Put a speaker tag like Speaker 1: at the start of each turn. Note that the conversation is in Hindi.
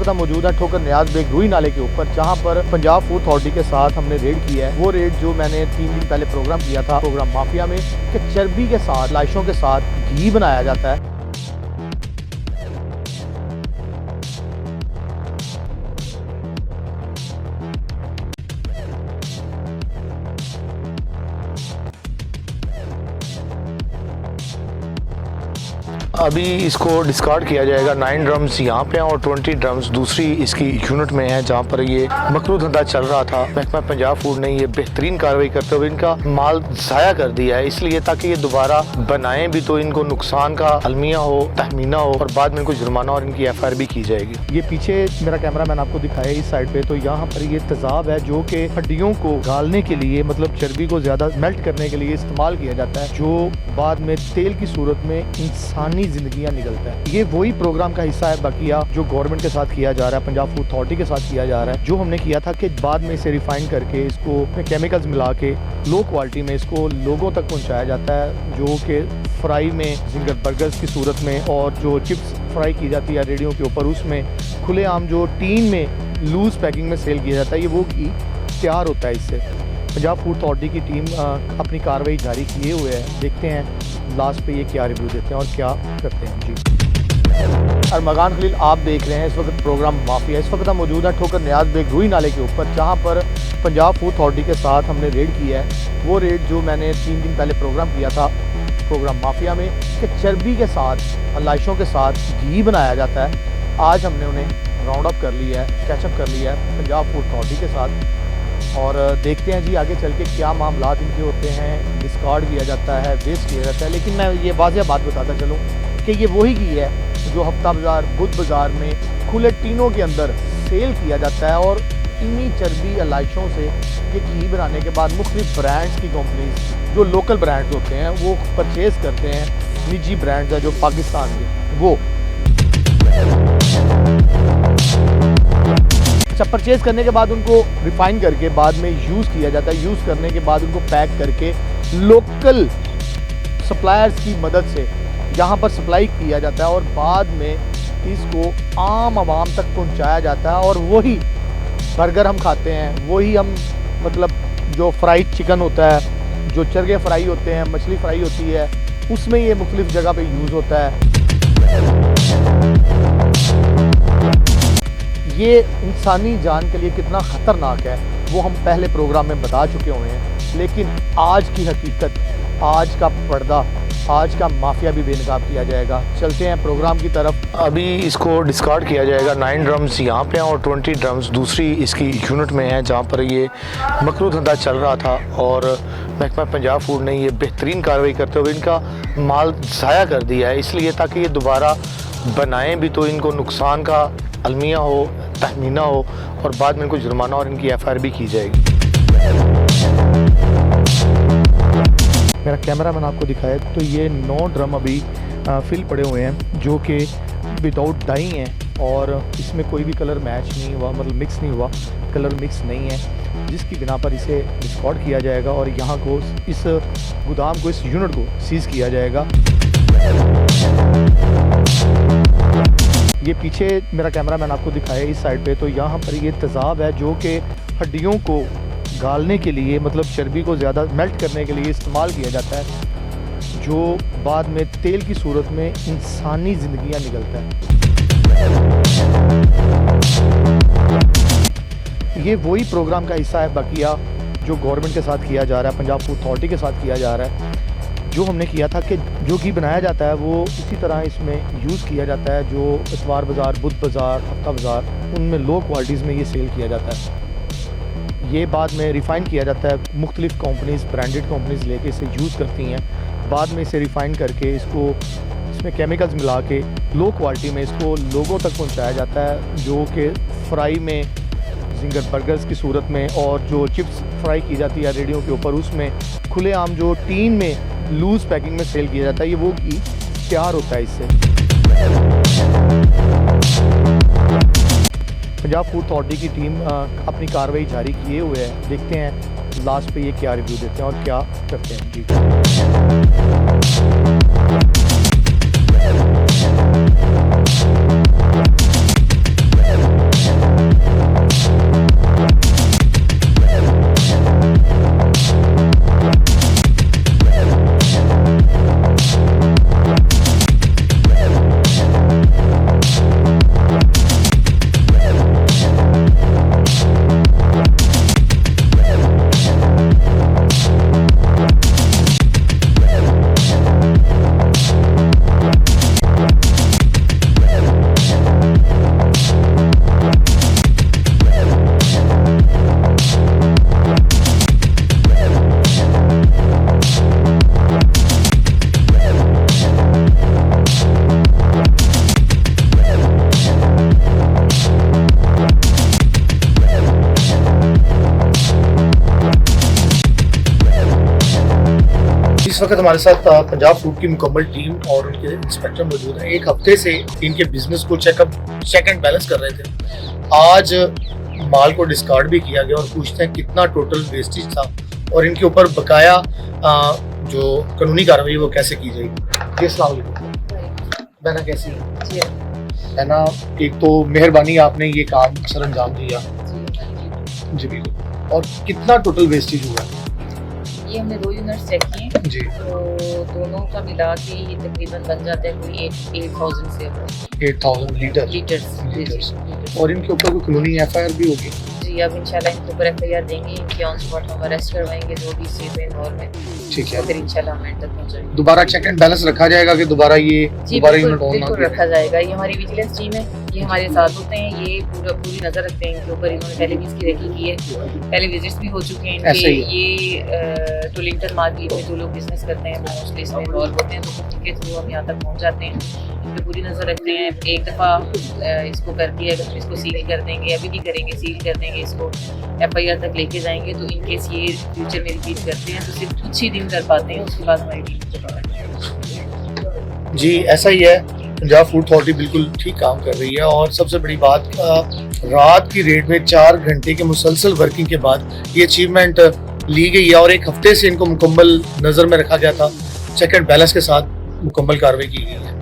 Speaker 1: वक्त हम मौजूद है ठोकर न्याज बेग रूई नाले के ऊपर, जहां पर पंजाब फूड अथॉरिटी के साथ हमने रेड किया है। वो रेड जो मैंने 3 दिन पहले प्रोग्राम किया था, प्रोग्राम माफिया में, कि चर्बी के साथ, लाशों के साथ घी बनाया जाता है। अभी इसको डिस्कार्ड किया जाएगा। 9 ड्रम्स यहाँ पे हैं और 20 ड्रम्स दूसरी इसकी यूनिट में है, जहाँ पर ये मकरू धंधा चल रहा था। महकमा पंजाब फूड ने ये बेहतरीन कार्रवाई करते हुए इनका माल ज़ाया कर दिया है, इसलिए ताकि ये दोबारा बनाएं भी तो इनको नुकसान का अलमिया हो, तहमीना हो और बाद में इनको जुर्माना और इनकी FIR भी की जाएगी। ये पीछे मेरा कैमरा मैन आपको दिखाया इस साइड पे, तो यहाँ पर ये तेजाब है जो कि हड्डियों को गालने के लिए, मतलब चर्बी को ज्यादा मेल्ट करने के लिए इस्तेमाल किया जाता है, जो बाद में तेल की सूरत में इंसानी जिंदगियां निकलता है। ये वही प्रोग्राम का हिस्सा है बकिया, जो गवर्नमेंट के साथ किया जा रहा है, पंजाब फूड अथॉरिटी के साथ किया जा रहा है। जो हमने किया था कि बाद में इसे रिफाइन करके इसको केमिकल्स मिला के लो क्वालिटी में इसको लोगों तक पहुंचाया जाता है, जो कि फ्राई में जिंगर बर्गर्स की सूरत में, और जो चिप्स फ्राई की जाती है रेडियो के ऊपर, उसमें खुलेआम जो टीन में लूज पैकिंग में सेल किया जाता है, ये वो घी तैयार होता है इससे। पंजाब फूड अथॉरिटी की टीम अपनी कार्रवाई जारी किए हुए है। देखते हैं लास्ट पे ये क्या रिव्यू देते हैं और क्या करते हैं। जी अरमगान खलील आप देख रहे हैं इस वक्त प्रोग्राम माफिया। इस वक्त हम मौजूद है ठोकर न्याज बेग रूई नाले के ऊपर, जहां पर पंजाब फूड अथॉरिटी के साथ हमने रेड किया है। वो रेड जो मैंने 3 दिन पहले प्रोग्राम किया था, प्रोग्राम माफिया में, कि चर्बी के साथ, लाशों के साथ घी बनाया जाता है। आज हमने उन्हें राउंड अप कर लिया है, कैचअप कर लिया है पंजाब फूड अथॉरिटी के साथ, और देखते हैं जी आगे चल के क्या मामला इनके होते हैं। डिस्कार्ड किया जाता है, वेस्ट किया जाता है, लेकिन मैं ये वाज़ेह बात बताता चलूँ कि ये वही घी है जो हफ्ता बाज़ार, बुध बाज़ार में खुले टीनों के अंदर सेल किया जाता है, और इन्हीं चर्बी अलाइशों से ये घी बनाने के बाद मुख्तलिफ ब्रांड्स की कंपनीज, जो लोकल ब्रांड्स होते हैं, वो परचेज़ करते हैं। निजी ब्रांड्स हैं जो पाकिस्तान के, वो अच्छा परचेज़ करने के बाद उनको रिफ़ाइन करके बाद में यूज़ किया जाता है। यूज़ करने के बाद उनको पैक करके लोकल सप्लायर्स की मदद से यहाँ पर सप्लाई किया जाता है, और बाद में इसको आम आवाम तक पहुँचाया जाता है। और वही बर्गर हम खाते हैं, वही हम, मतलब जो फ्राइड चिकन होता है, जो चरगे फ्राई होते हैं, मछली फ्राई होती है, उसमें ये मुख्तलिफ जगह पे यूज़ होता है। ये इंसानी जान के लिए कितना ख़तरनाक है वो हम पहले प्रोग्राम में बता चुके हुए हैं, लेकिन आज की हकीकत, आज का पर्दा, आज का माफिया भी बेनकाब किया जाएगा। चलते हैं प्रोग्राम की तरफ। अभी इसको डिस्कार्ड किया जाएगा। 9 ड्रम्स यहाँ पे हैं और 20 ड्रम्स दूसरी इसकी यूनिट में है, जहाँ पर ये मकरू धंधा चल रहा था। और महकमा पंजाब फूड ने ये बेहतरीन कार्रवाई करते हुए इनका माल ज़ाया कर दिया है, इसलिए ताकि ये दोबारा बनाएं भी तो इनको नुकसान का अलमिया हो, तहमीना हो और बाद में इनको जुर्माना और इनकी FIR भी की जाएगी। मेरा कैमरा मैंने आपको दिखाया, तो ये 9 ड्रम अभी फिल पड़े हुए हैं, जो कि विदाउट डाई हैं, और इसमें कोई भी कलर मैच नहीं हुआ, मतलब मिक्स नहीं हुआ, कलर मिक्स नहीं है, जिसकी बिना पर इसे डिस्कार्ड किया जाएगा और यहाँ को, इस गोदाम को, इस यूनिट को सीज़ किया जाएगा। ये पीछे मेरा कैमरा मैन आपको दिखाया इस साइड पे, तो यहाँ पर ये तेजाब है जो कि हड्डियों को गालने के लिए, मतलब चर्बी को ज़्यादा मेल्ट करने के लिए इस्तेमाल किया जाता है, जो बाद में तेल की सूरत में इंसानी जिंदगियां निकलता है। ये वही प्रोग्राम का हिस्सा है बकिया, जो गवर्नमेंट के साथ किया जा रहा है, पंजाब फूड अथॉरिटी के साथ किया जा रहा है। जो हमने किया था कि जो घी बनाया जाता है वो इसी तरह इसमें यूज़ किया जाता है, जो इतवार बाज़ार, बुध बाज़ार, हफ्ता बाज़ार, उनमें लो क्वालिटीज़ में ये सेल किया जाता है। ये बाद में रिफ़ाइन किया जाता है, मुख्तलिफ कंपनीज़, ब्रांडेड कंपनीज़ लेके इसे यूज़ करती हैं। बाद में इसे रिफ़ाइन करके इसको, इसमें केमिकल्स मिला के लो क्वालिटी में इसको लोगों तक पहुँचाया जाता है, जो कि फ्राई में जिंगर बर्गर्स की सूरत में, और जो चिप्स फ्राई की जाती है रेडियो के ऊपर, उसमें खुलेआम जो टीन में लूज पैकिंग में सेल किया जाता है, ये वो घी तैयार होता है इससे। पंजाब फूड अथॉरिटी की टीम अपनी कार्रवाई जारी किए हुए है। देखते हैं लास्ट पे ये क्या रिव्यू देते हैं और क्या करते हैं। जी इस वक्त हमारे साथ पंजाब फूड की मुकम्मल टीम और उनके इंस्पेक्टर मौजूद हैं। एक हफ्ते से इनके बिजनेस को चेक एंड बैलेंस कर रहे थे। आज माल को डिस्कार्ड भी किया गया और पूछते हैं कितना टोटल वेस्टेज था और इनके ऊपर बकाया जो कानूनी कार्रवाई वो कैसे की जाएगी। अस्सलाम वालेकुम बहना, कैसी है बहना? एक तो मेहरबानी, आपने ये काम सर अंजाम दिया जी बिल्कुल। और कितना टोटल वेस्टेज हुआ?
Speaker 2: ये हमने 2 यूनिट्स चेक किए
Speaker 1: जी,
Speaker 2: तो दोनों का मिला के ये तकरीबन बन जाता है कोई 8,000 से
Speaker 1: 8,000
Speaker 2: लीटर्स।
Speaker 1: और इनके ऊपर कोई कानूनी एफआईआर भी होगी?
Speaker 2: जी, अब इंशाल्लाह इनके ऊपर एफआईआर देंगे, इनके ऑन स्पॉट हम अरेस्ट करवाएंगे जो भी स्टेट में इन्वॉल्व है।
Speaker 1: ठीक है,
Speaker 2: फिर इंशाल्लाह हम एंड तक पहुंचाएंगे।
Speaker 1: दोबारा चेक एंड बैलेंस रखा जाएगा कि दोबारा यूनिट ऑन
Speaker 2: बिल्कुल रखा जाएगा। ये हमारी विजिलेंस टीम है, ये हमारे साथ होते हैं, ये पूरी नजर रखते हैं इनके ऊपर। इन्होंने पहले भी इसकी रेकी की है, पहले विजिट्स भी हो चुके हैं
Speaker 1: ऐसे
Speaker 2: इनके।
Speaker 1: ही
Speaker 2: ये टोलिंगटन मार्केट में जो लोग बिजनेस करते हैं वो मोस्टली इसमें इन्वॉल्व होते हैं, तो उनके थ्रू हम यहाँ तक पहुँच जाते हैं, इन पे पूरी नज़र रखते हैं। एक दफ़ा इसको कर दिया, अगर इसको सील कर देंगे, अभी भी करेंगे, सील कर देंगे, इसको एफआईआर तक लेके जाएंगे। तो इन केस ये फ्यूचर में रिपीट करते हैं तो सिर्फ कुछ ही दिन कर पाते हैं, उसके बाद हमारी टीम को पकड़ते हैं।
Speaker 1: जी, ऐसा ही है। पंजाब फूड अथॉरिटी बिल्कुल ठीक काम कर रही है और सबसे बड़ी बात, रात की रेट में 4 घंटे के मुसलसल वर्किंग के बाद ये अचीवमेंट ली गई है और एक हफ्ते से इनको मुकम्मल नज़र में रखा गया था। चेक एंड बैलेंस के साथ मुकम्मल कार्रवाई की गई है।